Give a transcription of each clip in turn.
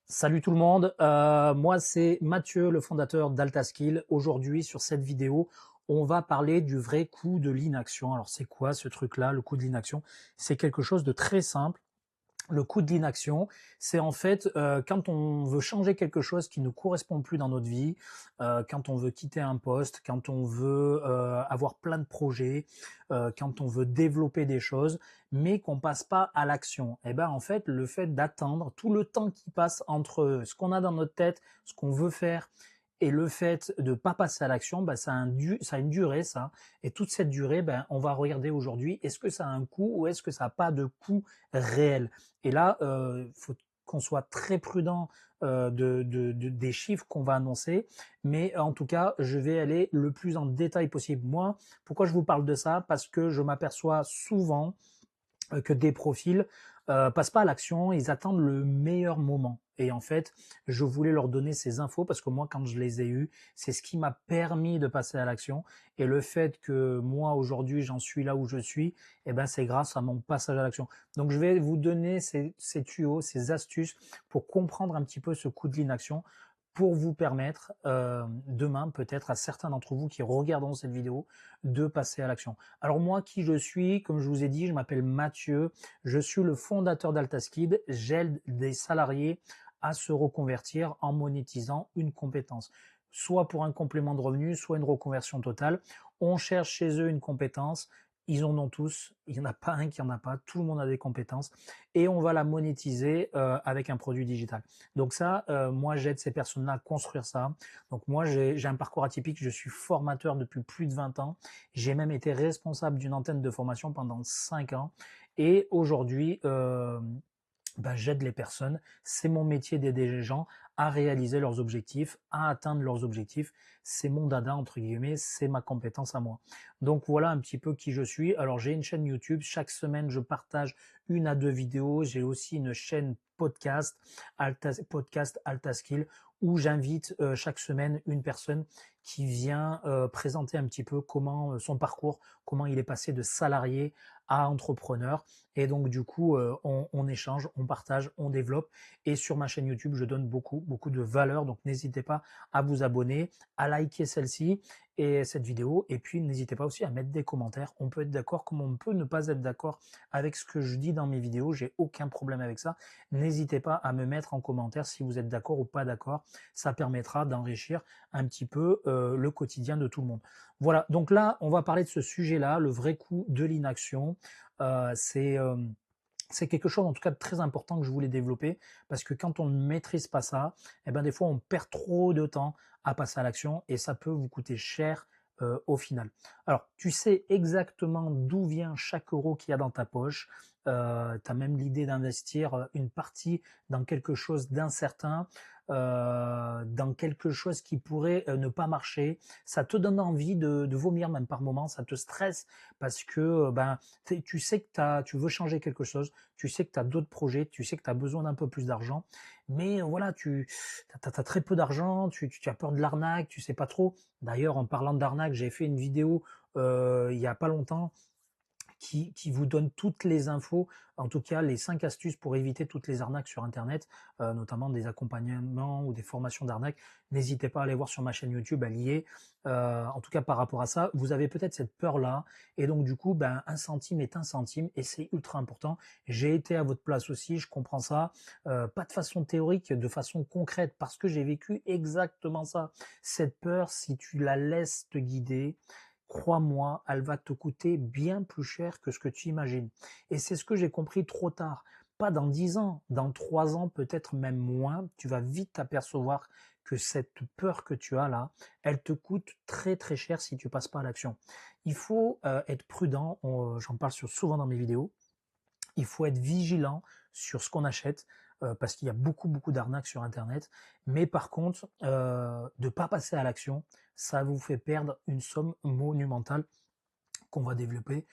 Salut tout le monde, moi c'est Mathieu, le fondateur d'Altaskill. Aujourd'hui sur cette vidéo, on va parler du vrai coût de l'inaction. Alors c'est quoi ce truc-là, le coût de l'inaction? C'est quelque chose de très simple. Le coût de l'inaction, c'est en fait quand on veut changer quelque chose qui ne correspond plus dans notre vie, quand on veut quitter un poste, quand on veut avoir plein de projets, quand on veut développer des choses, mais qu'on passe pas à l'action. Et ben en fait, le fait d'attendre tout le temps qui passe entre ce qu'on a dans notre tête, ce qu'on veut faire, et le fait de pas passer à l'action, ben, ça a une durée, ça. Et toute cette durée, ben, on va regarder aujourd'hui, est-ce que ça a un coût ou est-ce que ça n'a pas de coût réel? Et là, faut qu'on soit très prudent des chiffres qu'on va annoncer, mais en tout cas, je vais aller le plus en détail possible. Moi, pourquoi je vous parle de ça? Parce que je m'aperçois souvent que des profils passent pas à l'action, ils attendent le meilleur moment. Et en fait, je voulais leur donner ces infos parce que moi, quand je les ai eues, c'est ce qui m'a permis de passer à l'action. Et le fait que moi, aujourd'hui, j'en suis là où je suis, eh ben, c'est grâce à mon passage à l'action. Donc, je vais vous donner ces tuyaux, ces astuces pour comprendre un petit peu ce coup de l'inaction pour vous permettre demain, peut-être à certains d'entre vous qui regarderont cette vidéo, de passer à l'action. Alors moi, qui je suis? Comme je vous ai dit, je m'appelle Mathieu, je suis le fondateur d'Altaskid, j'aide des salariés à se reconvertir en monétisant une compétence, soit pour un complément de revenu, soit une reconversion totale. On cherche chez eux une compétence, ils en ont tous, il n'y en a pas un qui en a pas, tout le monde a des compétences et on va la monétiser avec un produit digital. Donc ça, moi j'aide ces personnes-là à construire ça. Donc moi j'ai un parcours atypique, je suis formateur depuis plus de 20 ans, j'ai même été responsable d'une antenne de formation pendant 5 ans et aujourd'hui ben, j'aide les personnes. C'est mon métier d'aider les gens à réaliser leurs objectifs, à atteindre leurs objectifs. C'est mon dada, entre guillemets, c'est ma compétence à moi. Donc voilà un petit peu qui je suis. Alors j'ai une chaîne YouTube. Chaque semaine, je partage 1 à 2 vidéos. J'ai aussi une chaîne podcast Altaskill, où j'invite chaque semaine une personne qui vient présenter un petit peu comment son parcours, comment il est passé de salarié à entrepreneur. Et donc, du coup, on échange, on partage, on développe. Et sur ma chaîne YouTube, je donne beaucoup de valeur. Donc, n'hésitez pas à vous abonner, à liker celle-ci et cette vidéo. Et puis, n'hésitez pas aussi à mettre des commentaires. On peut être d'accord comme on peut ne pas être d'accord avec ce que je dis dans mes vidéos. J'ai aucun problème avec ça. N'hésitez pas à me mettre en commentaire si vous êtes d'accord ou pas d'accord. Ça permettra d'enrichir un petit peu le quotidien de tout le monde. Voilà. Donc là, on va parler de ce sujet-là, le vrai coût de l'inaction. Euh, c'est euh, c'est quelque chose en tout cas de très important que je voulais développer parce que quand on ne maîtrise pas ça, eh ben des fois on perd trop de temps à passer à l'action et ça peut vous coûter cher au final. Alors tu sais exactement d'où vient chaque euro qu'il y a dans ta poche. Tu as même l'idée d'investir une partie dans quelque chose d'incertain, dans quelque chose qui pourrait ne pas marcher. Ça te donne envie de vomir même par moment, ça te stresse parce que ben, tu sais que tu veux changer quelque chose, tu sais que tu as d'autres projets, tu sais que tu as besoin d'un peu plus d'argent, mais voilà, tu as très peu d'argent, tu as peur de l'arnaque, tu sais pas trop. D'ailleurs, en parlant d'arnaque, j'ai fait une vidéo il y a pas longtemps qui vous donne toutes les infos, en tout cas les 5 astuces pour éviter toutes les arnaques sur Internet, notamment des accompagnements ou des formations d'arnaque. N'hésitez pas à aller voir sur ma chaîne YouTube, elle y est. En tout cas, par rapport à ça, vous avez peut-être cette peur-là, et donc du coup, ben, 1 centime est 1 centime, et c'est ultra important. J'ai été à votre place aussi, je comprends ça, pas de façon théorique, de façon concrète, parce que j'ai vécu exactement ça. Cette peur, si tu la laisses te guider, crois-moi, elle va te coûter bien plus cher que ce que tu imagines. Et c'est ce que j'ai compris trop tard. Pas dans 10 ans, dans 3 ans, peut-être même moins, tu vas vite t'apercevoir que cette peur que tu as là, elle te coûte très cher si tu passes pas à l'action. Il faut être prudent, j'en parle souvent dans mes vidéos, il faut être vigilant sur ce qu'on achète parce qu'il y a beaucoup d'arnaques sur Internet. Mais par contre, de ne pas passer à l'action, ça vous fait perdre une somme monumentale qu'on va développer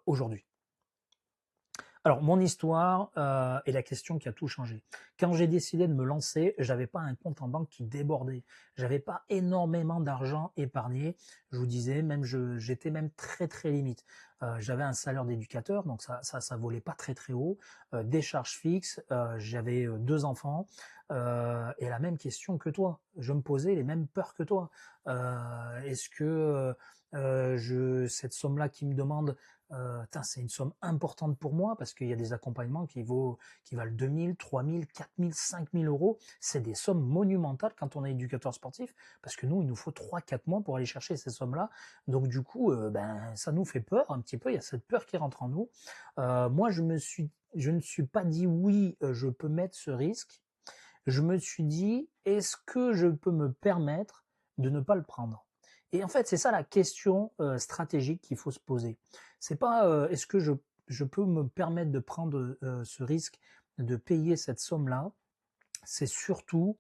aujourd'hui. Alors, mon histoire est la question qui a tout changé. Quand j'ai décidé de me lancer, j'avais pas un compte en banque qui débordait. J'avais pas énormément d'argent épargné. Je vous disais, même j'étais même très très limite. J'avais un salaire d'éducateur, donc ça volait pas très très haut. Des charges fixes. J'avais 2 enfants et la même question que toi. Je me posais les mêmes peurs que toi. Est-ce que cette somme-là qui me demande c'est une somme importante pour moi parce qu'il y a des accompagnements qui valent 2000, 3000, 4000, 5000 euros. C'est des sommes monumentales quand on est éducateur sportif parce que nous, il nous faut 3-4 mois pour aller chercher ces sommes-là. Donc du coup, ça nous fait peur un petit peu. Il y a cette peur qui rentre en nous. Moi, je ne suis pas dit oui, je peux mettre ce risque. Je me suis dit, est-ce que je peux me permettre de ne pas le prendre? Et en fait, c'est ça la question stratégique qu'il faut se poser. C'est pas est-ce que je peux me permettre de prendre ce risque de payer cette somme-là. C'est surtout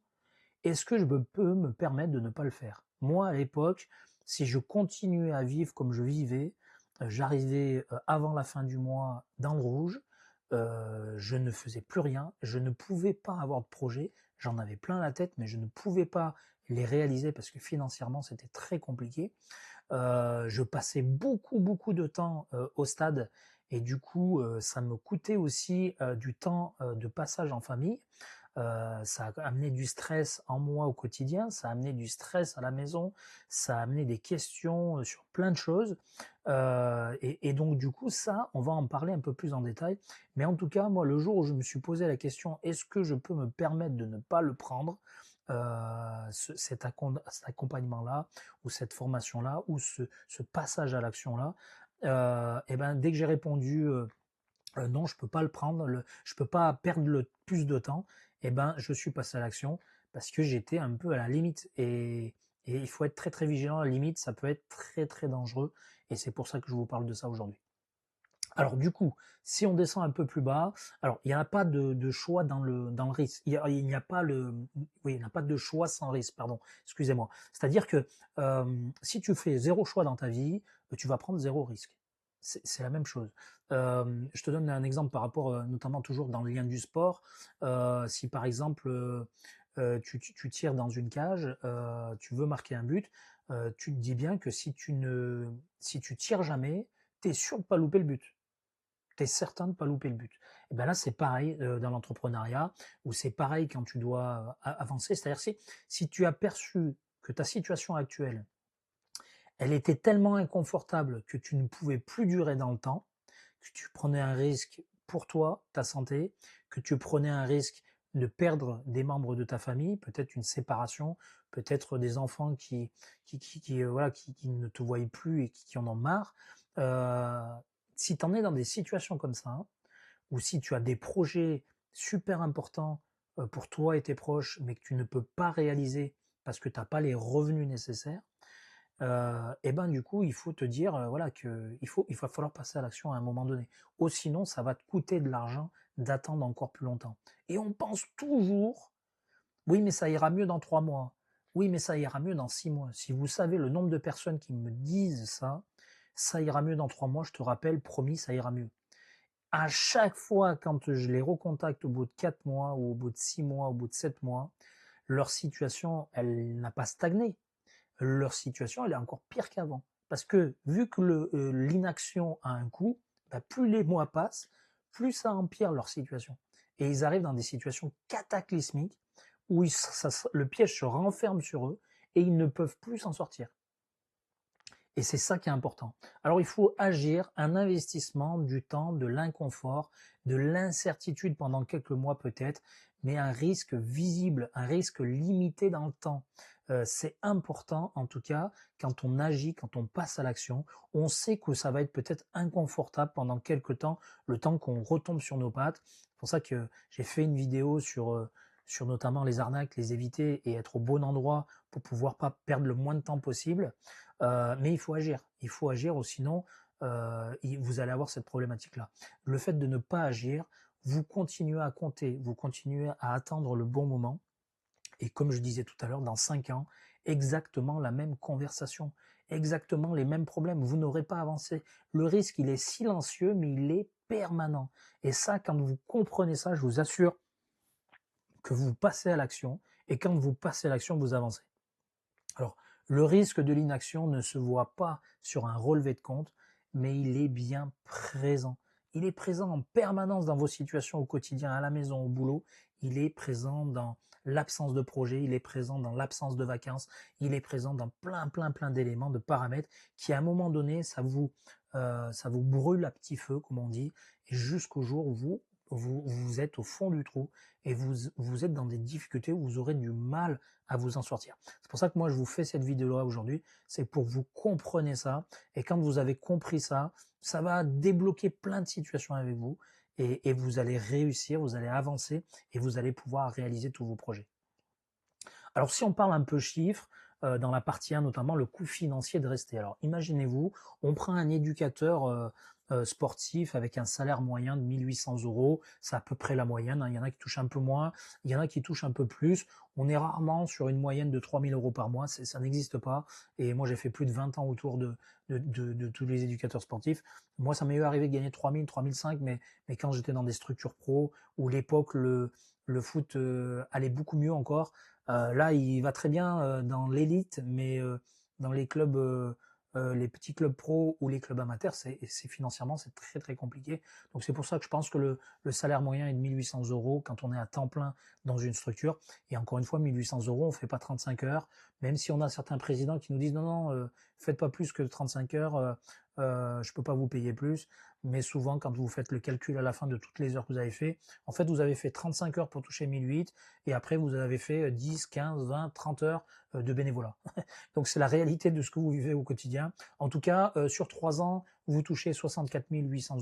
est-ce que je peux me permettre de ne pas le faire? Moi, à l'époque, si je continuais à vivre comme je vivais, j'arrivais avant la fin du mois dans le rouge, je ne faisais plus rien, je ne pouvais pas avoir de projet, j'en avais plein la tête, mais je ne pouvais pas les réaliser parce que financièrement c'était très compliqué. Je passais beaucoup, beaucoup de temps au stade et du coup, ça me coûtait aussi du temps de passage en famille. Ça a amené du stress en moi au quotidien, ça a amené du stress à la maison, ça a amené des questions sur plein de choses. Et donc du coup, ça, on va en parler un peu plus en détail. Mais en tout cas, moi, le jour où je me suis posé la question, est-ce que je peux me permettre de ne pas le prendre, cet accompagnement-là, ou cette formation-là, ou ce passage à l'action-là, et ben, dès que j'ai répondu non, je peux pas le prendre, je peux pas perdre le plus de temps, et ben, je suis passé à l'action parce que j'étais un peu à la limite. Et il faut être très très vigilant. À la limite, ça peut être très très dangereux. Et c'est pour ça que je vous parle de ça aujourd'hui. Alors du coup, si on descend un peu plus bas, alors il n'y a pas de choix dans le risque. Il n'y a pas oui, il n'y a pas de choix sans risque, pardon, excusez-moi. C'est-à-dire que si tu fais zéro choix dans ta vie, tu vas prendre zéro risque. C'est la même chose. Je te donne un exemple par rapport, notamment toujours dans le lien du sport. Si par exemple tu tires dans une cage, tu veux marquer un but, tu te dis bien que si tu tires jamais, tu es sûr de pas louper le but. Tu es certain de ne pas louper le but. Et ben là, c'est pareil dans l'entrepreneuriat, ou c'est pareil quand tu dois avancer. C'est-à-dire si tu as perçu que ta situation actuelle, elle était tellement inconfortable que tu ne pouvais plus durer dans le temps, que tu prenais un risque pour toi, ta santé, que tu prenais un risque de perdre des membres de ta famille, peut-être une séparation, peut-être des enfants voilà, qui ne te voient plus et qui en ont marre. Euh, Si tu en es dans des situations comme ça, ou si tu as des projets super importants pour toi et tes proches, mais que tu ne peux pas réaliser parce que tu n'as pas les revenus nécessaires, et ben du coup, il faut te dire voilà que il va falloir passer à l'action à un moment donné. Ou sinon, ça va te coûter de l'argent d'attendre encore plus longtemps. Et on pense toujours, oui, mais ça ira mieux dans 3 mois. Oui, mais ça ira mieux dans 6 mois. Si vous savez le nombre de personnes qui me disent ça ira mieux dans 3 mois, je te rappelle, promis, ça ira mieux. À chaque fois, quand je les recontacte au bout de 4 mois, ou au bout de 6 mois, au bout de 7 mois, leur situation, elle n'a pas stagné. Leur situation, elle est encore pire qu'avant. Parce que vu que l'inaction a un coût, bah, plus les mois passent, plus ça empire leur situation. Et ils arrivent dans des situations cataclysmiques où le piège se renferme sur eux et ils ne peuvent plus s'en sortir. Et c'est ça qui est important. Alors il faut agir, un investissement, du temps, de l'inconfort, de l'incertitude pendant quelques mois peut-être, mais un risque visible, un risque limité dans le temps. C'est important en tout cas quand on agit, quand on passe à l'action. On sait que ça va être peut-être inconfortable pendant quelques temps, le temps qu'on retombe sur nos pattes. C'est pour ça que j'ai fait une vidéo sur notamment les arnaques, les éviter et être au bon endroit pour pouvoir pas perdre le moins de temps possible. Mais il faut agir. Il faut agir ou sinon vous allez avoir cette problématique-là. Le fait de ne pas agir, vous continuez à compter, vous continuez à attendre le bon moment. Et comme je disais tout à l'heure, dans 5 ans, exactement la même conversation. exactement les mêmes problèmes. Vous n'aurez pas avancé. Le risque, il est silencieux, mais il est permanent. Et ça, quand vous comprenez ça, je vous assure que vous passez à l'action. Et quand vous passez à l'action, vous avancez. Alors, le risque de l'inaction ne se voit pas sur un relevé de compte, mais il est bien présent. Il est présent en permanence dans vos situations au quotidien, à la maison, au boulot. Il est présent dans l'absence de projet, il est présent dans l'absence de vacances, il est présent dans plein d'éléments, de paramètres qui, à un moment donné, ça vous brûle à petit feu, comme on dit, et jusqu'au jour où vous êtes au fond du trou et vous êtes dans des difficultés où vous aurez du mal à vous en sortir. C'est pour ça que moi, je vous fais cette vidéo-là aujourd'hui. C'est pour que vous compreniez ça. Et quand vous avez compris ça, ça va débloquer plein de situations avec vous. Et vous allez réussir, vous allez avancer et vous allez pouvoir réaliser tous vos projets. Alors, si on parle un peu chiffres, dans la partie 1 notamment, le coût financier de rester. Alors, imaginez-vous, on prend un éducateur sportif avec un salaire moyen de 1800 €, c'est à peu près la moyenne, hein. Il y en a qui touchent un peu moins, il y en a qui touchent un peu plus. On est rarement sur une moyenne de 3000 € par mois, ça n'existe pas. Et moi, j'ai fait plus de 20 ans autour de tous les éducateurs sportifs. Moi, ça m'est arrivé de gagner 3000, 3005, mais quand j'étais dans des structures pro, où l'époque, le foot allait beaucoup mieux encore. Là, il va très bien dans l'élite, mais dans les clubs, les petits clubs pro ou les clubs amateurs, c'est financièrement, c'est très compliqué. Donc c'est pour ça que je pense que le salaire moyen est de 1800 € quand on est à temps plein dans une structure. Et encore une fois, 1800 €, on fait pas 35 heures, même si on a certains présidents qui nous disent non, non, faites pas plus que 35 heures, je peux pas vous payer plus. Mais souvent, quand vous faites le calcul à la fin de toutes les heures que vous avez fait, en fait, vous avez fait 35 heures pour toucher 1008 et après, vous avez fait 10, 15, 20, 30 heures de bénévolat. Donc, c'est la réalité de ce que vous vivez au quotidien. En tout cas, sur 3 ans, vous touchez 64 800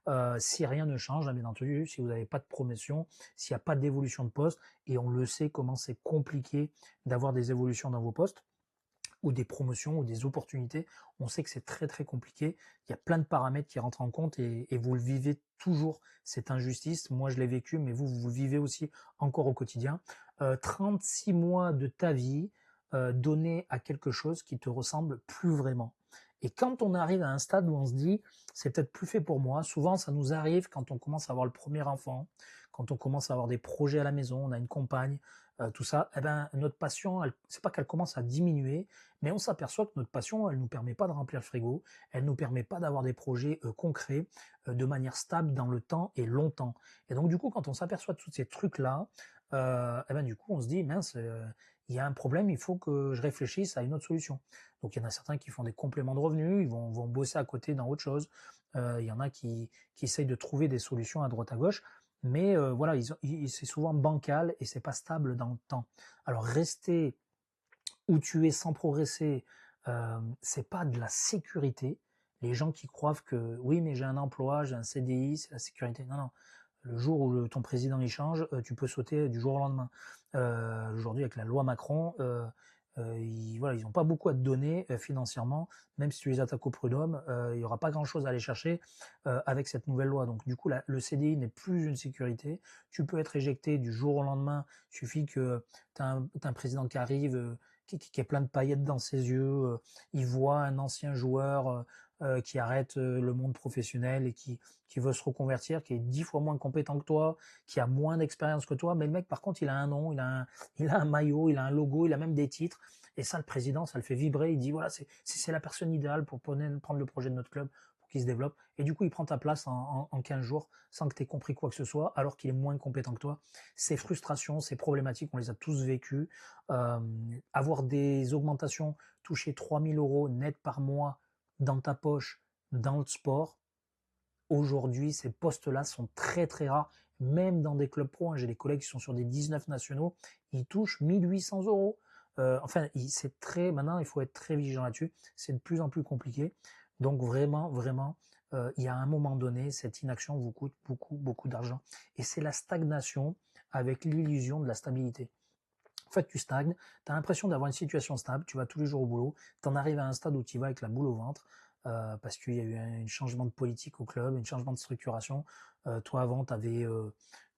€. Si rien ne change, hein, bien entendu, si vous n'avez pas de promotion, s'il n'y a pas d'évolution de poste, et on le sait comment c'est compliqué d'avoir des évolutions dans vos postes, ou des promotions ou des opportunités. On sait que c'est très compliqué. Il y a plein de paramètres qui rentrent en compte et vous le vivez toujours, cette injustice. Moi, je l'ai vécu, mais vous le vivez aussi encore au quotidien. 36 mois de ta vie donnés à quelque chose qui te ressemble plus vraiment. Et quand on arrive à un stade où on se dit, c'est peut-être plus fait pour moi, souvent ça nous arrive quand on commence à avoir le premier enfant, quand on commence à avoir des projets à la maison, on a une compagne, tout ça, eh ben, notre passion, c'est pas qu'elle commence à diminuer, mais on s'aperçoit que notre passion, elle nous permet pas de remplir le frigo, elle nous permet pas d'avoir des projets concrets de manière stable dans le temps et longtemps. Et donc du coup, quand on s'aperçoit de tous ces trucs-là, eh ben du coup, on se dit mince, il y a un problème, il faut que je réfléchisse à une autre solution. Donc il y en a certains qui font des compléments de revenus, ils vont bosser à côté dans autre chose. Il y en a qui essayent de trouver des solutions à droite à gauche. Mais voilà, c'est souvent bancal et c'est pas stable dans le temps. Alors rester où tu es sans progresser, c'est pas de la sécurité. Les gens qui croient que oui, mais j'ai un emploi, j'ai un CDI, c'est la sécurité. Non, non. Le jour où ton président il change, tu peux sauter du jour au lendemain. Aujourd'hui, avec la loi Macron, voilà, ils n'ont pas beaucoup à te donner financièrement, même si tu les attaques au prud'homme, il n'y aura pas grand-chose à aller chercher avec cette nouvelle loi. Donc du coup, le CDI n'est plus une sécurité. Tu peux être éjecté du jour au lendemain. Il suffit que tu as, un président qui arrive, qui a plein de paillettes dans ses yeux, il voit un ancien joueur qui arrête le monde professionnel et qui veut se reconvertir, qui est 10 fois moins compétent que toi, qui a moins d'expérience que toi, mais le mec par contre il a un nom, il a un maillot, il a un logo, il a même des titres, et ça le président ça le fait vibrer, il dit voilà c'est la personne idéale pour prendre le projet de notre club pour qu'il se développe, et du coup il prend ta place en 15 jours sans que tu aies compris quoi que ce soit alors qu'il est moins compétent que toi. Ces frustrations, ces problématiques, on les a tous vécues. Avoir des augmentations, toucher 3000 € net par mois dans ta poche, dans le sport, aujourd'hui, ces postes-là sont très rares, même dans des clubs pro. Hein. J'ai des collègues qui sont sur des 19 nationaux, ils touchent 1800 €. Enfin, c'est maintenant, il faut être très vigilant là-dessus. C'est de plus en plus compliqué. Donc vraiment, il y a un moment donné, cette inaction vous coûte beaucoup d'argent. Et c'est la stagnation avec l'illusion de la stabilité. En fait, tu stagnes, tu as l'impression d'avoir une situation stable, tu vas tous les jours au boulot, tu en arrives à un stade où tu vas avec la boule au ventre, parce qu'il y a eu un changement de politique au club, un changement de structuration. Toi, avant, tu avais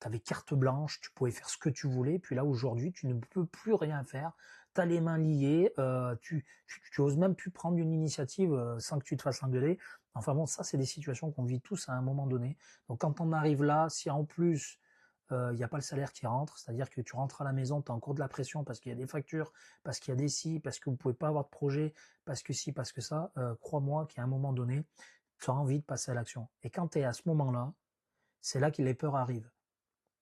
avais carte blanche, tu pouvais faire ce que tu voulais. Puis là, aujourd'hui, tu ne peux plus rien faire. Tu as les mains liées, tu oses même plus prendre une initiative sans que tu te fasses engueuler. Enfin bon, ça, c'est des situations qu'on vit tous à un moment donné. Donc quand on arrive là, si en plus il n'y a pas le salaire qui rentre, c'est-à-dire que tu rentres à la maison, tu as encore de la pression parce qu'il y a des factures, parce qu'il y a des si, parce que vous pouvez pas avoir de projet, parce que si, parce que ça, crois-moi qu'à un moment donné, tu as envie de passer à l'action. Et quand tu es à ce moment-là, c'est là que les peurs arrivent.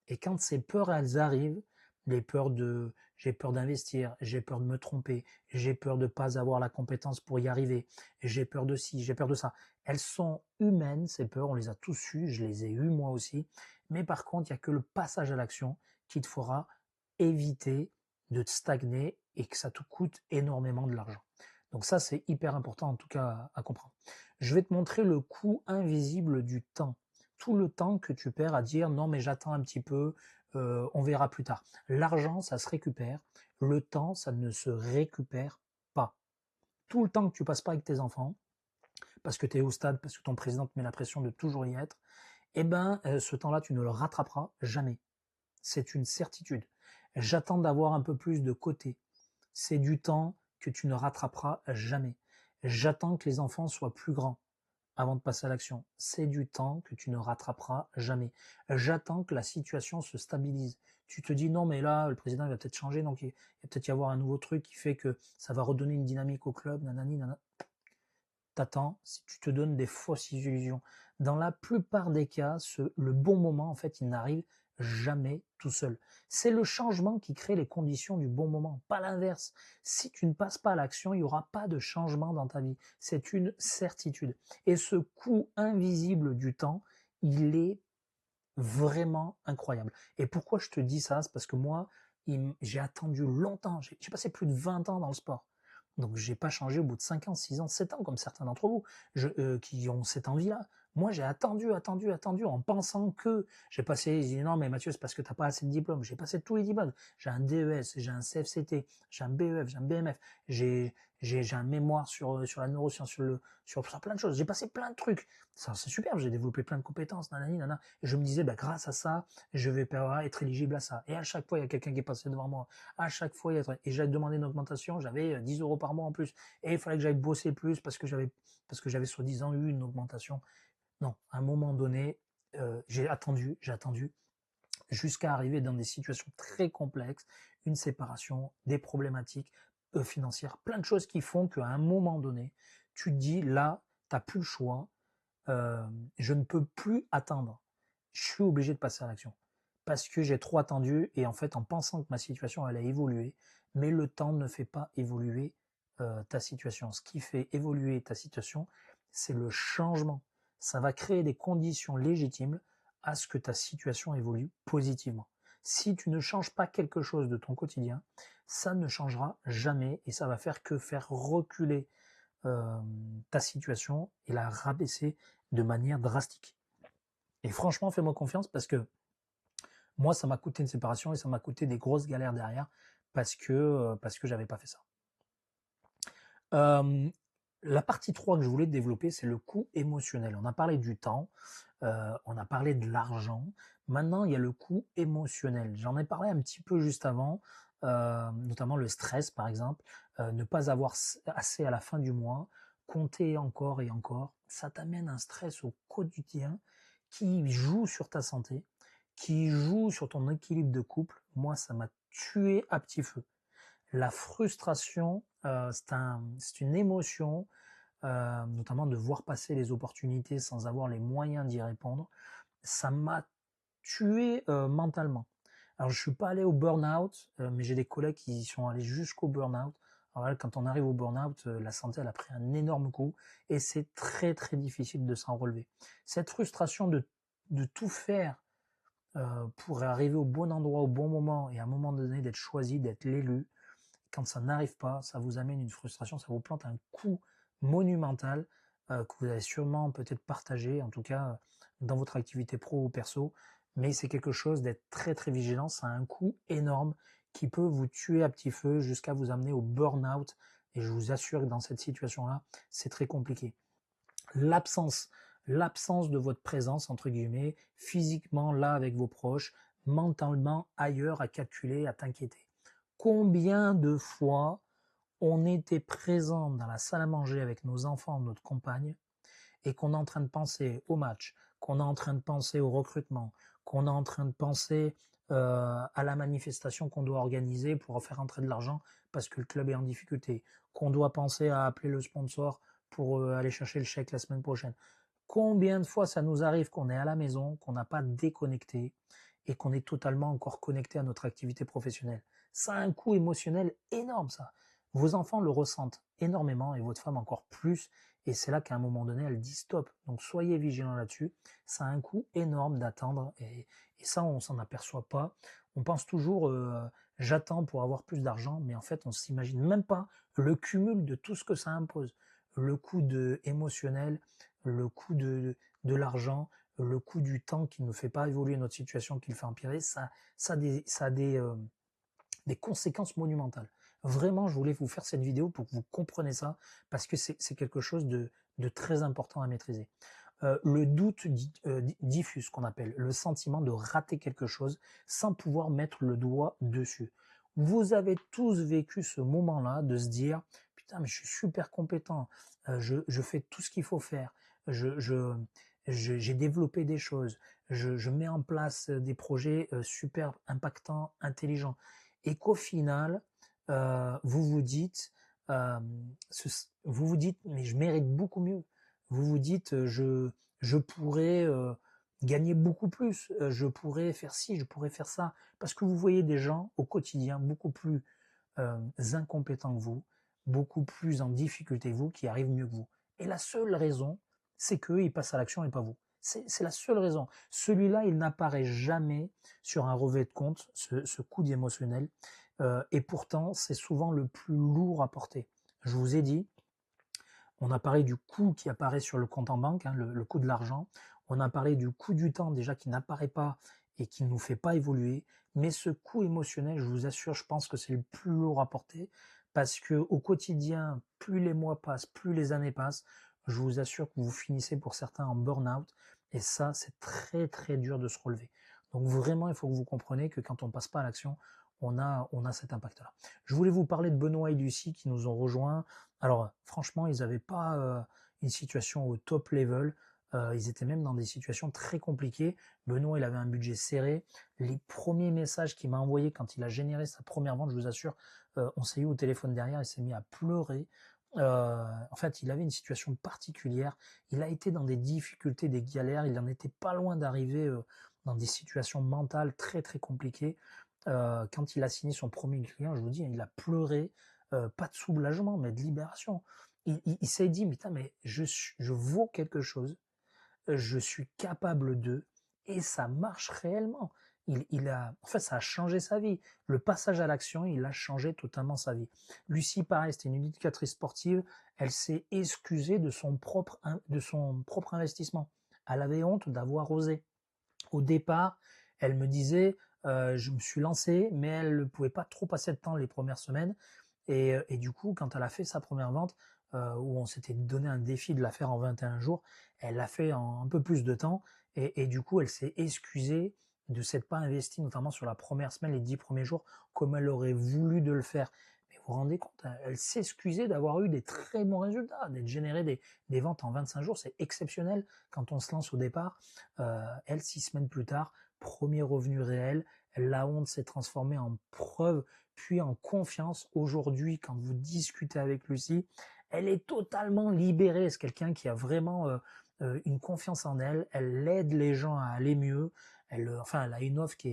Et quand ces peurs, elles arrivent, les peurs de j'ai peur d'investir, j'ai peur de me tromper, j'ai peur de ne pas avoir la compétence pour y arriver, j'ai peur de ci, j'ai peur de ça. Elles sont humaines, ces peurs, on les a tous eues, je les ai eues moi aussi. Mais par contre, il n'y a que le passage à l'action qui te fera éviter de te stagner et que ça te coûte énormément de l'argent. Donc ça, c'est hyper important en tout cas à comprendre. Je vais te montrer le coût invisible du temps. Tout le temps que tu perds à dire non mais j'attends un petit peu, on verra plus tard. L'argent, ça se récupère. Le temps, ça ne se récupère pas. Tout le temps que tu passes pas avec tes enfants, parce que tu es au stade, parce que ton président te met la pression de toujours y être, eh ben, ce temps-là, tu ne le rattraperas jamais. C'est une certitude. J'attends d'avoir un peu plus de côté. C'est du temps que tu ne rattraperas jamais. J'attends que les enfants soient plus grands avant de passer à l'action. C'est du temps que tu ne rattraperas jamais. J'attends que la situation se stabilise. Tu te dis non mais là le président il va peut-être changer, donc il va peut-être y avoir un nouveau truc qui fait que ça va redonner une dynamique au club, nanani, nanana. T'attends si tu te donnes des fausses illusions. Dans la plupart des cas, le bon moment en fait il n'arrive jamais tout seul. C'est le changement qui crée les conditions du bon moment, pas l'inverse. Si tu ne passes pas à l'action, il n'y aura pas de changement dans ta vie. C'est une certitude. Et ce coût invisible du temps, il est vraiment incroyable. Et pourquoi je te dis ça? C'est parce que moi, j'ai attendu longtemps. J'ai passé plus de 20 ans dans le sport. Donc j'ai pas changé au bout de 5 ans, 6 ans, 7 ans, comme certains d'entre vous qui ont cette envie-là. Moi, j'ai attendu en pensant que j'ai passé, j'ai dit non, mais Mathieu, c'est parce que t'as pas assez de diplômes. J'ai passé tous les diplômes. J'ai un DES, j'ai un CFCT, j'ai un BEF, j'ai un BMF, j'ai un mémoire sur la neuroscience, sur plein de choses. J'ai passé plein de trucs. Ça, c'est super, j'ai développé plein de compétences, nanani, nanana. Et je me disais, bah, grâce à ça, je vais pouvoir être éligible à ça. Et à chaque fois, il y a quelqu'un qui est passé devant moi. À chaque fois, et j'avais demandé une augmentation, j'avais 10 euros par mois en plus. Et il fallait que j'aille bosser plus parce que j'avais soi-disant eu une augmentation. Non, à un moment donné, j'ai attendu, jusqu'à arriver dans des situations très complexes, une séparation, des problématiques financières, plein de choses qui font qu'à un moment donné, tu te dis, là, tu n'as plus le choix, je ne peux plus attendre. Je suis obligé de passer à l'action. Parce que j'ai trop attendu et en fait, en pensant que ma situation allait évoluer, mais le temps ne fait pas évoluer ta situation. Ce qui fait évoluer ta situation, c'est le changement. Ça va créer des conditions légitimes à ce que ta situation évolue positivement. Si tu ne changes pas quelque chose de ton quotidien, ça ne changera jamais et ça va faire reculer ta situation et la rabaisser de manière drastique. Et franchement, fais-moi confiance parce que moi, ça m'a coûté une séparation et ça m'a coûté des grosses galères derrière parce que j'avais pas fait ça. La partie 3 que je voulais développer, c'est le coût émotionnel. On a parlé du temps, on a parlé de l'argent. Maintenant, il y a le coût émotionnel. J'en ai parlé un petit peu juste avant, notamment le stress, par exemple. Ne pas avoir assez à la fin du mois, compter encore et encore, ça t'amène un stress au quotidien qui joue sur ta santé, qui joue sur ton équilibre de couple. Moi, ça m'a tué à petit feu. La frustration, c'est une émotion, notamment de voir passer les opportunités sans avoir les moyens d'y répondre. Ça m'a tué mentalement. Alors je suis pas allé au burn-out, mais j'ai des collègues qui y sont allés jusqu'au burn-out. Alors là, quand on arrive au burn-out, la santé elle a pris un énorme coup et c'est très très difficile de s'en relever. Cette frustration de tout faire pour arriver au bon endroit au bon moment et à un moment donné d'être choisi, d'être l'élu, quand ça n'arrive pas, ça vous amène une frustration, ça vous plante un coup monumental que vous avez sûrement peut-être partagé, en tout cas dans votre activité pro ou perso, mais c'est quelque chose d'être très très vigilant, ça a un coût énorme qui peut vous tuer à petit feu jusqu'à vous amener au burn-out, et je vous assure que dans cette situation-là, c'est très compliqué. L'absence de votre présence, entre guillemets, physiquement là avec vos proches, mentalement ailleurs à calculer, à t'inquiéter. Combien de fois on était présent dans la salle à manger avec nos enfants, notre compagne, et qu'on est en train de penser au match, qu'on est en train de penser au recrutement, qu'on est en train de penser à la manifestation qu'on doit organiser pour faire entrer de l'argent parce que le club est en difficulté, qu'on doit penser à appeler le sponsor pour aller chercher le chèque la semaine prochaine. Combien de fois ça nous arrive qu'on est à la maison, qu'on n'a pas déconnecté et qu'on est totalement encore connecté à notre activité professionnelle. Ça a un coût émotionnel énorme, ça. Vos enfants le ressentent énormément et votre femme encore plus. Et c'est là qu'à un moment donné, elle dit stop. Donc soyez vigilants là-dessus. Ça a un coût énorme d'attendre et ça, on s'en aperçoit pas. On pense toujours j'attends pour avoir plus d'argent, mais en fait, on s'imagine même pas le cumul de tout ce que ça impose. Le coût émotionnel, le coût de l'argent, le coût du temps qui ne fait pas évoluer notre situation, qui le fait empirer, ça a des conséquences monumentales. Vraiment, je voulais vous faire cette vidéo pour que vous compreniez ça, parce que c'est quelque chose de très important à maîtriser. Le doute diffuse, qu'on appelle, le sentiment de rater quelque chose sans pouvoir mettre le doigt dessus. Vous avez tous vécu ce moment-là de se dire, putain, mais je suis super compétent, je fais tout ce qu'il faut faire, je, je, j'ai développé des choses, je mets en place des projets super impactants, intelligents, et qu'au final, vous vous dites, euh, vous vous dites, mais je mérite beaucoup mieux. Vous vous dites, je pourrais gagner beaucoup plus, je pourrais faire ci, je pourrais faire ça, parce que vous voyez des gens au quotidien beaucoup plus incompétents que vous, beaucoup plus en difficulté que vous, qui arrivent mieux que vous. Et la seule raison, c'est qu'eux, ils passent à l'action et pas vous. C'est la seule raison. Celui-là, il n'apparaît jamais sur un relevé de compte, ce coût émotionnel, et pourtant, c'est souvent le plus lourd à porter. Je vous ai dit, on a parlé du coût qui apparaît sur le compte en banque, hein, le coût de l'argent. On a parlé du coût du temps déjà qui n'apparaît pas et qui ne nous fait pas évoluer. Mais ce coût émotionnel, je vous assure, je pense que c'est le plus lourd à porter parce que au quotidien, plus les mois passent, plus les années passent, je vous assure que vous finissez pour certains en burn-out et ça, c'est très très dur de se relever. Donc vraiment, il faut que vous compreniez que quand on passe pas à l'action, on a cet impact-là. Je voulais vous parler de Benoît et Lucie qui nous ont rejoints. Alors, franchement, ils n'avaient pas une situation au top level. Ils étaient même dans des situations très compliquées. Benoît, il avait un budget serré. Les premiers messages qu'il m'a envoyés quand il a généré sa première vente, je vous assure, on s'est eu au téléphone derrière, il s'est mis à pleurer. En fait, il avait une situation particulière. Il a été dans des difficultés, des galères. Il n'en était pas loin d'arriver dans des situations mentales très très compliquées. Quand il a signé son premier client, je vous dis, il a pleuré, pas de soulagement, mais de libération. Il s'est dit, putain, mais je vaux quelque chose, je suis capable de, et ça marche réellement. En fait, ça a changé sa vie. Le passage à l'action, il a changé totalement sa vie. Lucie, pareil, c'était une éducatrice sportive. Elle s'est excusée de son propre investissement. Elle avait honte d'avoir osé. Au départ, elle me disait, je me suis lancé, mais elle ne pouvait pas trop passer de temps les premières semaines. Et du coup, quand elle a fait sa première vente, où on s'était donné un défi de la faire en 21 jours, elle l'a fait en un peu plus de temps. Et du coup, elle s'est excusée de ne s'être pas investie, notamment sur la première semaine, les 10 premiers jours, comme elle aurait voulu de le faire. Mais vous vous rendez compte, hein, elle s'excusait d'avoir eu des très bons résultats, d'être généré des ventes en 25 jours, c'est exceptionnel quand on se lance au départ. Elle, 6 semaines plus tard, premier revenu réel, la honte s'est transformée en preuve, puis en confiance. Aujourd'hui, quand vous discutez avec Lucie, elle est totalement libérée. C'est quelqu'un qui a vraiment une confiance en elle. Elle aide les gens à aller mieux. Elle a une offre qui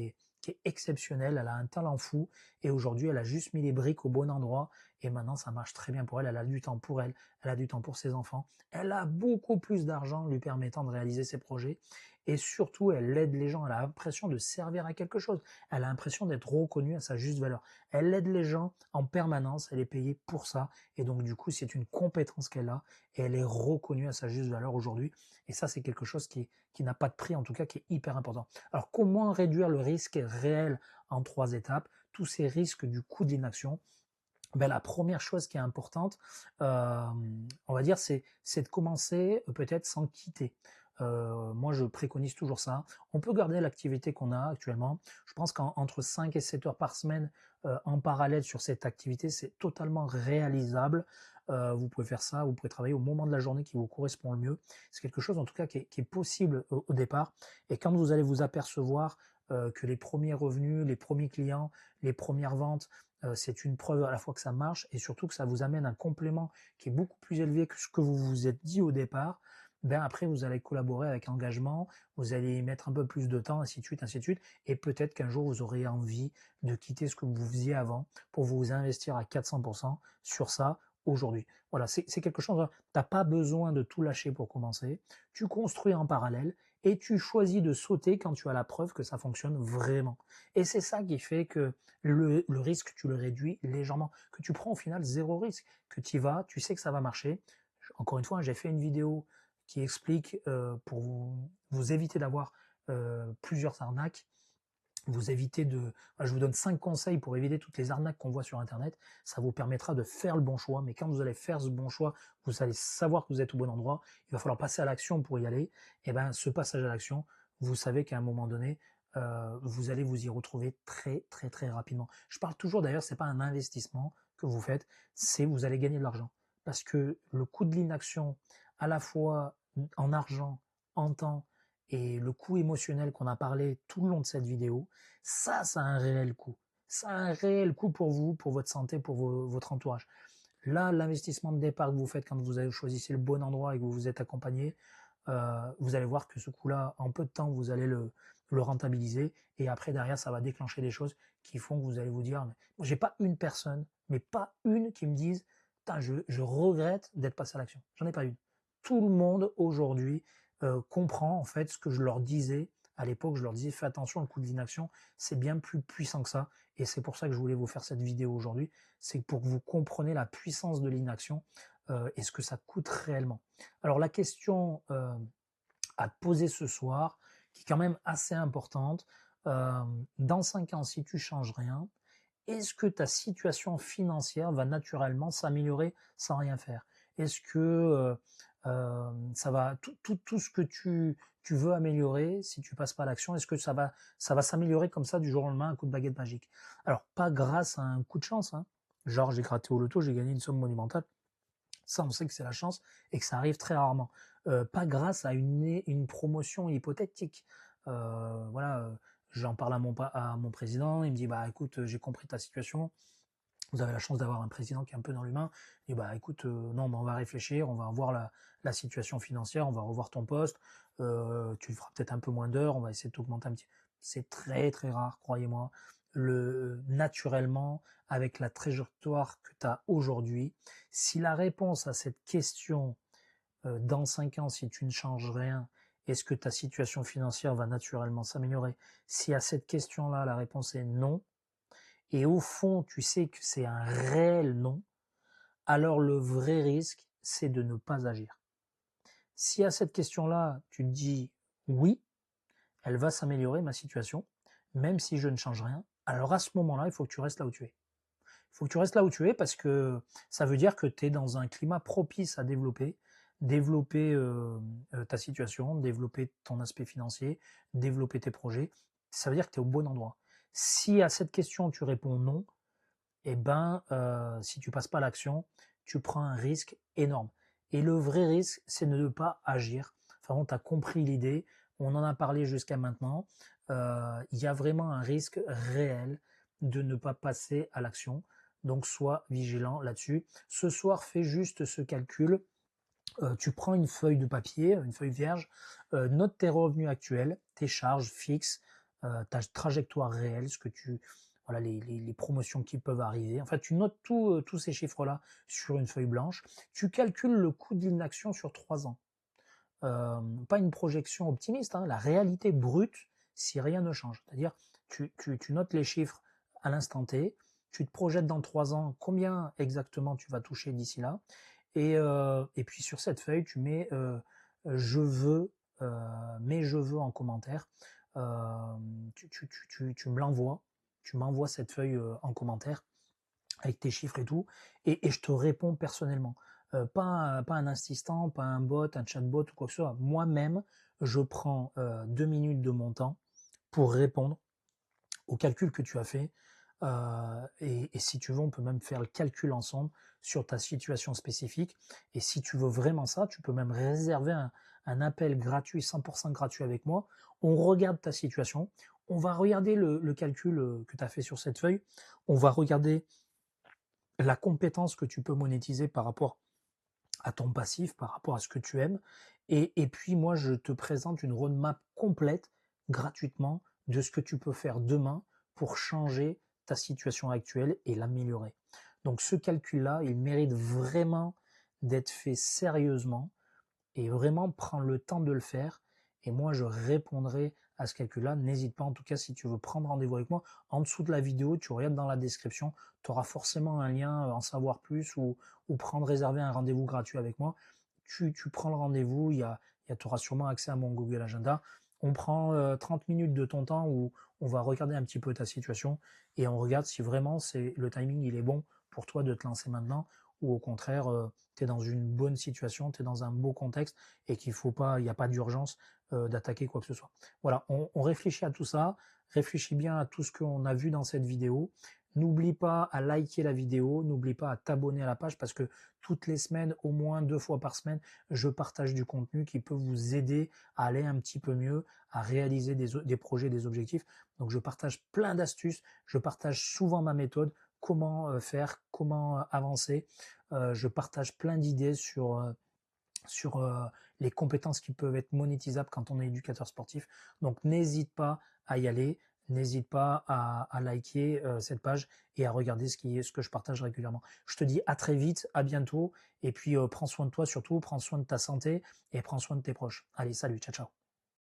est exceptionnelle. Elle a un talent fou. Et aujourd'hui, elle a juste mis les briques au bon endroit. Et maintenant, ça marche très bien pour elle. Elle a du temps pour elle. Elle a du temps pour ses enfants. Elle a beaucoup plus d'argent lui permettant de réaliser ses projets. Et surtout, elle aide les gens. Elle a l'impression de servir à quelque chose. Elle a l'impression d'être reconnue à sa juste valeur. Elle aide les gens en permanence. Elle est payée pour ça. Et donc, du coup, c'est une compétence qu'elle a. Et elle est reconnue à sa juste valeur aujourd'hui. Et ça, c'est quelque chose qui n'a pas de prix, en tout cas, qui est hyper important. Alors, comment réduire le risque réel en 3 étapes? Tous ces risques du coût de l'inaction. Ben, la première chose qui est importante, on va dire, c'est de commencer peut-être sans quitter. Moi, je préconise toujours ça. On peut garder l'activité qu'on a actuellement. Je pense qu'entre 5 et 7 heures par semaine, en parallèle sur cette activité, c'est totalement réalisable. Vous pouvez faire ça, vous pouvez travailler au moment de la journée qui vous correspond le mieux. C'est quelque chose en tout cas qui est possible au départ. Et quand vous allez vous apercevoir que les premiers revenus, les premiers clients, les premières ventes, c'est une preuve à la fois que ça marche et surtout que ça vous amène un complément qui est beaucoup plus élevé que ce que vous vous êtes dit au départ. Ben après, vous allez collaborer avec engagement, vous allez y mettre un peu plus de temps, ainsi de suite, ainsi de suite. Et peut-être qu'un jour, vous aurez envie de quitter ce que vous faisiez avant pour vous investir à 400% sur ça aujourd'hui. Voilà, c'est quelque chose, tu n'as pas besoin de tout lâcher pour commencer. Tu construis en parallèle et tu choisis de sauter quand tu as la preuve que ça fonctionne vraiment. Et c'est ça qui fait que le risque, tu le réduis légèrement, que tu prends au final zéro risque, que tu y vas, tu sais que ça va marcher. Encore une fois, j'ai fait une vidéo qui explique pour vous éviter d'avoir plusieurs arnaques, vous évitez de. Je vous donne 5 conseils pour éviter toutes les arnaques qu'on voit sur Internet. Ça vous permettra de faire le bon choix. Mais quand vous allez faire ce bon choix, vous allez savoir que vous êtes au bon endroit. Il va falloir passer à l'action pour y aller. Et ben, ce passage à l'action, vous savez qu'à un moment donné, vous allez vous y retrouver très, très, très rapidement. Je parle toujours d'ailleurs, c'est pas un investissement que vous faites, c'est vous allez gagner de l'argent. Parce que le coût de l'inaction, à la fois en argent, en temps, et le coût émotionnel qu'on a parlé tout le long de cette vidéo, ça a un réel coût. Ça a un réel coût pour vous, pour votre santé, pour votre entourage. Là, l'investissement de départ que vous faites quand vous avez choisi le bon endroit et que vous vous êtes accompagné, vous allez voir que ce coût-là, en peu de temps, vous allez le rentabiliser. Et après, derrière, ça va déclencher des choses qui font que vous allez vous dire, mais j'ai pas une personne, mais pas une qui me dise, je regrette d'être passé à l'action. J'en ai pas une. Tout le monde aujourd'hui comprend en fait ce que je leur disais à l'époque. Je leur disais, fais attention, le coût de l'inaction, c'est bien plus puissant que ça. Et c'est pour ça que je voulais vous faire cette vidéo aujourd'hui. C'est pour que vous compreniez la puissance de l'inaction et ce que ça coûte réellement. Alors la question à poser ce soir, qui est quand même assez importante, dans 5 ans, si tu changes rien, est-ce que ta situation financière va naturellement s'améliorer sans rien faire? Est-ce que ça va tout ce que tu veux améliorer si tu passes pas à l'action, est-ce que ça va s'améliorer comme ça du jour au lendemain, un coup de baguette magique? Alors pas grâce à un coup de chance, hein. Genre j'ai gratté au loto, j'ai gagné une somme monumentale. Ça, on sait que c'est la chance et que ça arrive très rarement. Pas grâce à une promotion hypothétique. Voilà, j'en parle à mon président, il me dit bah écoute, j'ai compris ta situation. Vous avez la chance d'avoir un président qui est un peu dans l'humain. Et bah écoute, non, bah, on va réfléchir, on va revoir la situation financière, on va revoir ton poste. Tu feras peut-être un peu moins d'heures, on va essayer de t'augmenter un petit. C'est très très rare, croyez-moi. Naturellement, avec la trajectoire que tu as aujourd'hui, si la réponse à cette question dans 5 ans, si tu ne changes rien, est-ce que ta situation financière va naturellement s'améliorer? Si à cette question-là, la réponse est non, et au fond, tu sais que c'est un réel non, alors le vrai risque, c'est de ne pas agir. Si à cette question-là, tu te dis oui, elle va s'améliorer ma situation, même si je ne change rien, alors à ce moment-là, il faut que tu restes là où tu es. Il faut que tu restes là où tu es parce que ça veut dire que tu es dans un climat propice à développer ta situation, développer ton aspect financier, développer tes projets. Ça veut dire que tu es au bon endroit. Si à cette question tu réponds non, eh ben, si tu passes pas à l'action, tu prends un risque énorme. Et le vrai risque, c'est de ne pas agir. Enfin, on t'a compris l'idée, on en a parlé jusqu'à maintenant. Il y a vraiment un risque réel de ne pas passer à l'action. Donc, sois vigilant là-dessus. Ce soir, fais juste ce calcul. Tu prends une feuille de papier, une feuille vierge, note tes revenus actuels, tes charges fixes, ta trajectoire réelle, ce que tu, voilà, les promotions qui peuvent arriver. En fait, tu notes tous ces chiffres-là sur une feuille blanche. Tu calcules le coût de l'inaction sur 3 ans. Pas une projection optimiste, hein, la réalité brute si rien ne change. C'est-à-dire, tu notes les chiffres à l'instant T, tu te projettes dans 3 ans combien exactement tu vas toucher d'ici là, et puis sur cette feuille, tu mets je veux, mais je veux en commentaire. Tu me l'envoies, tu m'envoies cette feuille en commentaire avec tes chiffres et tout, et je te réponds personnellement. pas un assistant, pas un bot, un chatbot ou quoi que ce soit. Moi-même, je prends 2 minutes de mon temps pour répondre au calcul que tu as fait. Et si tu veux, on peut même faire le calcul ensemble sur ta situation spécifique. Et si tu veux vraiment ça, tu peux même réserver un appel gratuit, 100% gratuit avec moi. On regarde ta situation. On va regarder le calcul que tu as fait sur cette feuille. On va regarder la compétence que tu peux monétiser par rapport à ton passif, par rapport à ce que tu aimes. Et puis moi, je te présente une roadmap complète, gratuitement, de ce que tu peux faire demain pour changer ta situation actuelle et l'améliorer. Donc ce calcul-là, il mérite vraiment d'être fait sérieusement et vraiment prendre le temps de le faire. Et moi, je répondrai à ce calcul-là. N'hésite pas, en tout cas, si tu veux prendre rendez-vous avec moi, en dessous de la vidéo, tu regardes dans la description, tu auras forcément un lien, en savoir plus ou prendre, réserver un rendez-vous gratuit avec moi. Tu prends le rendez-vous, tu auras sûrement accès à mon Google Agenda. On prend 30 minutes de ton temps où on va regarder un petit peu ta situation et on regarde si vraiment le timing il est bon pour toi de te lancer maintenant ou au contraire, tu es dans une bonne situation, tu es dans un beau contexte et qu'il faut pas, il n'y a pas d'urgence d'attaquer quoi que ce soit. Voilà, on réfléchit à tout ça, réfléchis bien à tout ce qu'on a vu dans cette vidéo. N'oublie pas à liker la vidéo, n'oublie pas à t'abonner à la page parce que toutes les semaines, au moins 2 fois par semaine, je partage du contenu qui peut vous aider à aller un petit peu mieux, à réaliser des projets, des objectifs. Donc je partage plein d'astuces, je partage souvent ma méthode, comment faire, comment avancer. Je partage plein d'idées sur les compétences qui peuvent être monétisables quand on est éducateur sportif. Donc n'hésite pas à y aller, n'hésite pas à liker cette page et à regarder ce que je partage régulièrement. Je te dis à très vite, à bientôt, et puis prends soin de toi surtout, prends soin de ta santé et prends soin de tes proches. Allez, salut, ciao, ciao.